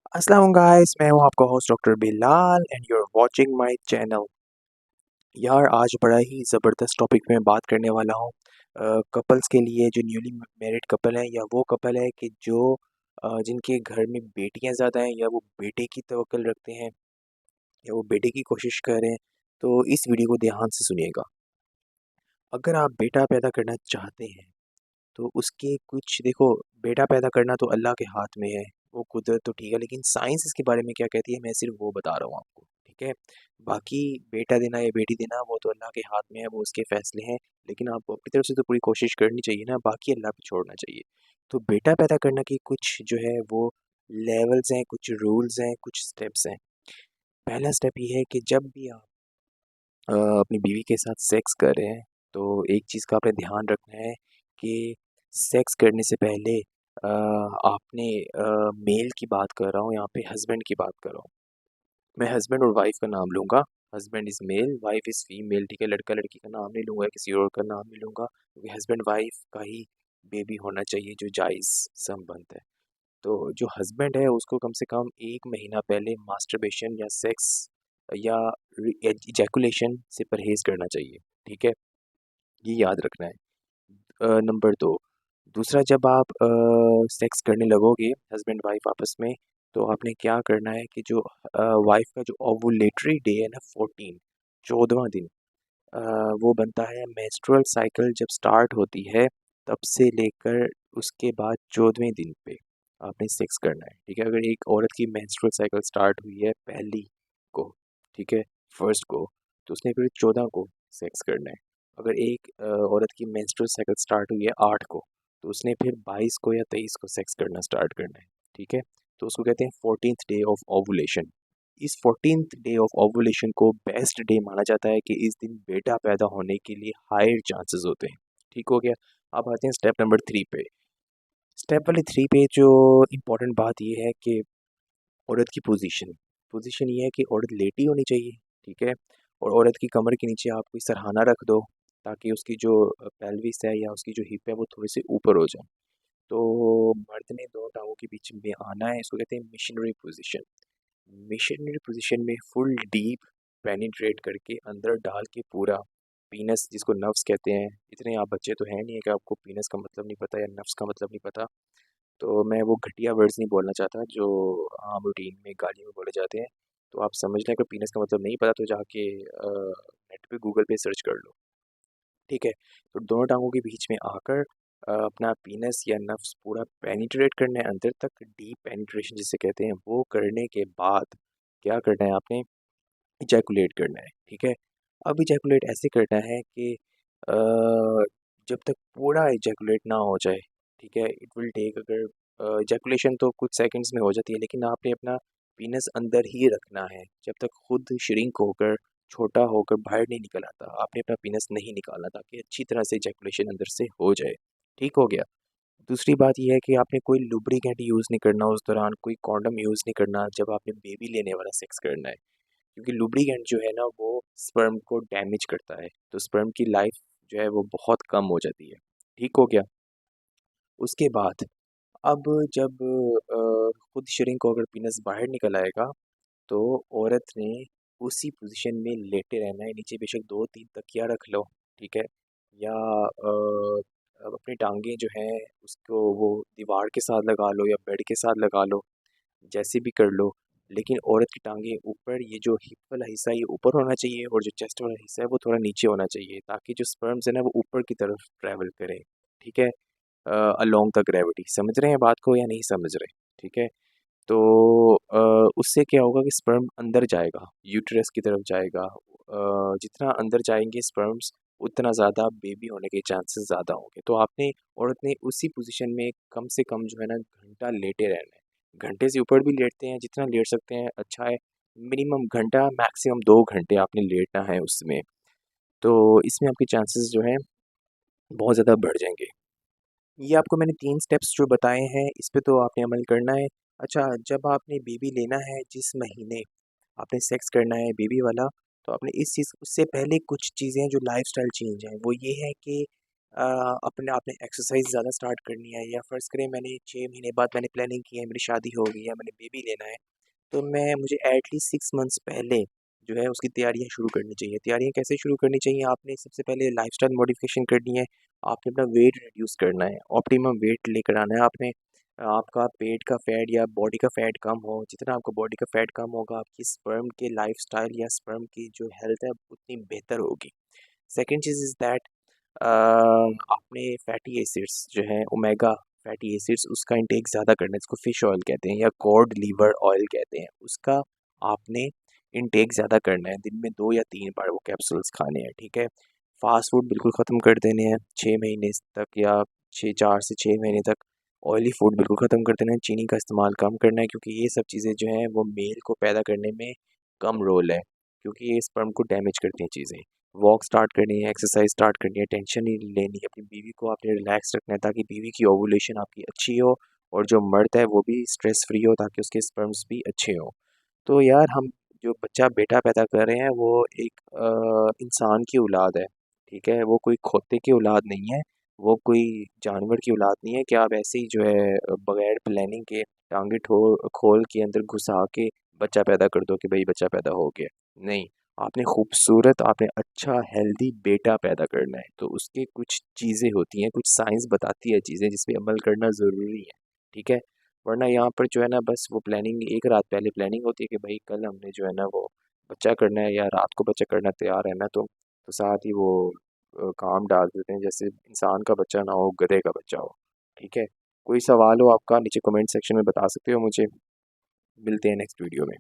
अस्सलाम गाइस, मैं हूं आपका host doctor Bilal and you are watching my channel. यार आज बड़ा ही ज़बरदस्त टॉपिक में बात करने वाला हूं। कपल्स के लिए जो न्यूली मैरिड कपल है या वो कपल है कि जो जिनके घर में बेटियां ज़्यादा हैं या वो बेटे की तवक्कुल रखते हैं या वो बेटे की कोशिश कर रहे हैं। तो इस वीडियो को ध्यान से सुनिएगा। अगर आप बेटा पैदा करना चाहते हैं तो उसके कुछ देखो, बेटा पैदा करना तो अल्लाह के हाथ में है, वो कुदरत तो ठीक है, लेकिन साइंस इसके बारे में क्या कहती है मैं सिर्फ वो बता रहा हूँ आपको, ठीक है। बाकी बेटा देना या बेटी देना वो तो अल्लाह के हाथ में है, वो उसके फैसले हैं। लेकिन आपको अपनी तरफ से तो पूरी कोशिश करनी चाहिए ना, बाकी अल्लाह पे छोड़ना चाहिए। तो बेटा पैदा करने की कुछ जो है वो लेवल्स हैं, कुछ रूल्स हैं, कुछ स्टेप्स हैं। पहला स्टेप ये है कि जब भी आप अपनी बीवी के साथ सेक्स कर रहे हैं तो एक चीज़ का आपने ध्यान रखना है कि सेक्स करने से पहले आपने मेल की बात कर रहा हूँ, यहाँ पे हस्बैंड की बात कर रहा हूँ। मैं हस्बैंड और वाइफ का नाम लूँगा। Husband is male, wife is female, ठीक है। लड़का लड़की का नाम नहीं लूँगा, किसी और का नाम नहीं लूँगा, क्योंकि हस्बैंड वाइफ का ही बेबी होना चाहिए जो जायज़ संबंध है। तो जो हस्बैंड है उसको कम से कम 1 महीना पहले मास्टरबेशन या सेक्स या इजैकुलेशन से परहेज़ करना चाहिए, ठीक है? ये याद रखना है। नंबर 2, दूसरा, जब आप सेक्स करने लगोगे हस्बैंड वाइफ आपस में, तो आपने क्या करना है कि जो वाइफ का जो ओवुलेटरी डे है ना 14, 14वाँ दिन, अ, वो बनता है मेंस्ट्रुअल साइकिल जब स्टार्ट होती है तब से लेकर उसके बाद 14वें दिन पे आपने सेक्स करना है, ठीक है। अगर एक औरत की मेंस्ट्रुअल साइकिल स्टार्ट हुई है पहली को, ठीक है, फर्स्ट को, तो उसने फिर 14 को सेक्स करना है। अगर एक औरत की मेंस्ट्रुअल साइकिल स्टार्ट हुई है 8 को, तो उसने फिर 22 को या 23 को सेक्स करना स्टार्ट करना है, ठीक है। तो उसको कहते हैं 14th डे ऑफ ओवुलेशन। इस 14th डे ऑफ ओवुलेशन को बेस्ट डे माना जाता है कि इस दिन बेटा पैदा होने के लिए हायर चांसेस होते हैं, ठीक हो गया। अब आते हैं स्टेप नंबर 3 पे। स्टेप वाले 3 पे जो इम्पोर्टेंट बात ये है कि औरत की पोजीशन। पोजीशन ये है कि औरत लेटी होनी चाहिए, ठीक है। और औरत की कमर के नीचे आप कोई सरहाना रख दो, ताकि उसकी जो पेल्विस है या उसकी जो हिप है वो थोड़ी सी ऊपर हो जाए। तो मर्द ने दोनों टांगों के बीच में आना है, इसको कहते हैं मिशनरी पोजीशन। मिशनरी पोजीशन में फुल डीप पेनिट्रेट करके अंदर डाल के पूरा पीनस, जिसको नर्व्स कहते हैं, इतने आप बच्चे तो हैं नहीं है कि आपको पीनस का मतलब नहीं पता या नर्व्स का मतलब नहीं पता। तो मैं वो घटिया वर्ड्स नहीं बोलना चाहता जो आम रूटीन में गाली में बोले जाते हैं। तो आप समझ लें, अगर पीनस का मतलब नहीं पता तो जाके नेट पे गूगल पे सर्च कर लो, ठीक है। तो दोनों टांगों के बीच में आकर अपना पीनस या नफ्स पूरा पेनिट्रेट करना है अंदर तक, डीप पेनिट्रेशन जिसे कहते हैं। वो करने के बाद क्या करना है आपने, इजैकुलेट करना है, ठीक है। अब इजैकुलेट ऐसे करना है कि अ, जब तक पूरा इजैकुलेट ना हो जाए, ठीक है। इट विल टेक, अगर इजैकुलेशन तो कुछ सेकंड्स में हो जाती है, लेकिन आपने अपना पीनस अंदर ही रखना है जब तक खुद श्रिंक होकर, छोटा होकर बाहर नहीं निकल आता। आपने अपना पीनस नहीं निकालना, ताकि अच्छी तरह से इजैकुलेशन अंदर से हो जाए, ठीक हो गया। दूसरी बात ये है कि आपने कोई लुब्रिकेंट यूज़ नहीं करना उस दौरान, कोई कॉन्डम यूज़ नहीं करना जब आपने बेबी लेने वाला सेक्स करना है, क्योंकि लुब्रिकेंट जो है ना वो स्पर्म को डैमेज करता है, तो स्पर्म की लाइफ जो है वो बहुत कम हो जाती है, ठीक हो गया। उसके बाद अब जब खुद श्रिंक होकर पीनस बाहर निकल आएगा, तो औरत ने उसी पोजीशन में लेटे रहना है। नीचे बेशक 2-3 तकिया रख लो, ठीक है, या अब अपनी टांगें जो हैं उसको वो दीवार के साथ लगा लो या बेड के साथ लगा लो, जैसे भी कर लो। लेकिन औरत की टांगें ऊपर, ये जो हिप वाला हिस्सा है ये ऊपर होना चाहिए, और जो चेस्ट वाला हिस्सा है वो थोड़ा नीचे होना चाहिए, ताकि जो स्पर्म्स है ना वो ऊपर की तरफ ट्रैवल करें, ठीक है। अलोंग द ग्रेविटी, समझ रहे हैं बात को या नहीं समझ रहे, ठीक है। तो उससे क्या होगा कि स्पर्म अंदर जाएगा, यूटेरस की तरफ जाएगा। जितना अंदर जाएंगे स्पर्म्स, उतना ज़्यादा बेबी होने के चांसेस ज़्यादा होंगे। तो आपने, औरत ने उसी पोजीशन में कम से कम जो है ना घंटा लेटे रहना है। घंटे से ऊपर भी लेटते हैं, जितना लेट सकते हैं अच्छा है। मिनिमम घंटा, मैक्सिमम 2 घंटे आपने लेटना है उसमें। तो इसमें आपके चांसेस जो है बहुत ज़्यादा बढ़ जाएंगे। ये आपको मैंने 3 स्टेप्स जो बताए हैं, इस पे तो आपने अमल करना है। अच्छा, जब आपने बेबी लेना है, जिस महीने आपने सेक्स करना है बेबी वाला, तो आपने इस चीज़ उससे पहले कुछ चीज़ें जो लाइफ़स्टाइल चेंज हैं, वो ये है कि अपने आपने एक्सरसाइज ज़्यादा स्टार्ट करनी है, या फ़र्ज़ करें मैंने 6 महीने बाद मैंने प्लानिंग की है, मेरी शादी हो गई है, मैंने बेबी लेना है, तो मुझे एटलीस्ट 6 मंथ्स पहले जो है उसकी तैयारियाँ शुरू करनी चाहिए। तैयारियाँ कैसे शुरू करनी चाहिए? आपने सबसे पहले लाइफ़स्टाइल मॉडिफ़िकेशन करनी है, आपने अपना वेट रिड्यूस करना है, ऑप्टिमम वेट लेकर आना है आपने। आपका पेट का फैट या बॉडी का फैट कम हो, जितना आपका बॉडी का फैट कम होगा, आपकी स्पर्म के लाइफ़स्टाइल या स्पर्म की जो हेल्थ है उतनी बेहतर होगी। सेकंड चीज़ इज़ दैट आपने फैटी एसिड्स जो हैं ओमेगा फैटी एसिड्स उसका इंटेक ज़्यादा करना है, जिसको फ़िश ऑयल कहते हैं या कॉड लीवर ऑयल कहते हैं, उसका आपने इंटेक ज़्यादा करना है। दिन में 2 या 3 बार वो कैप्सूल्स खाने हैं, ठीक है? फ़ास्ट फूड बिल्कुल ख़त्म कर देने हैं 6 महीने तक, या 4 से 6 महीने तक ऑयली फूड बिल्कुल ख़त्म कर देना है, चीनी का इस्तेमाल कम करना है, क्योंकि ये सब चीज़ें जो हैं वो मेल को पैदा करने में कम रोल है, क्योंकि ये स्पर्म को डैमेज करती हैं चीज़ें। वॉक स्टार्ट करनी है, एक्सरसाइज स्टार्ट करनी है, टेंशन नहीं लेनी है, अपनी बीवी को आपने रिलैक्स रखना है ताकि बीवी की ओवुलेशन आपकी अच्छी हो, और जो मर्द है वो भी स्ट्रेस फ्री हो ताकि उसके स्पर्म्स भी अच्छे हों। तो यार हम जो बच्चा बेटा पैदा कर रहे हैं वो एक इंसान की औलाद है, ठीक है? वो कोई खोते की औलाद नहीं है, वो कोई जानवर की औलाद नहीं है कि आप ऐसे ही जो है बगैर प्लानिंग के टांगे खोल के अंदर घुसा के बच्चा पैदा कर दो कि भाई बच्चा पैदा हो गया। नहीं, आपने खूबसूरत, आपने अच्छा हेल्दी बेटा पैदा करना है, तो उसके कुछ चीज़ें होती हैं, कुछ साइंस बताती है चीज़ें जिस पे अमल करना ज़रूरी है, ठीक है? वरना यहाँ पर जो है ना बस वो प्लानिंग एक रात पहले प्लानिंग होती है कि भाई कल हमने जो है ना वो बच्चा करना है, या रात को बच्चा करना तैयार है ना, तो साथ ही वो काम डाल देते हैं जैसे इंसान का बच्चा ना हो, गधे का बच्चा हो, ठीक है? कोई सवाल हो आपका नीचे कमेंट सेक्शन में बता सकते हो मुझे। मिलते हैं नेक्स्ट वीडियो में।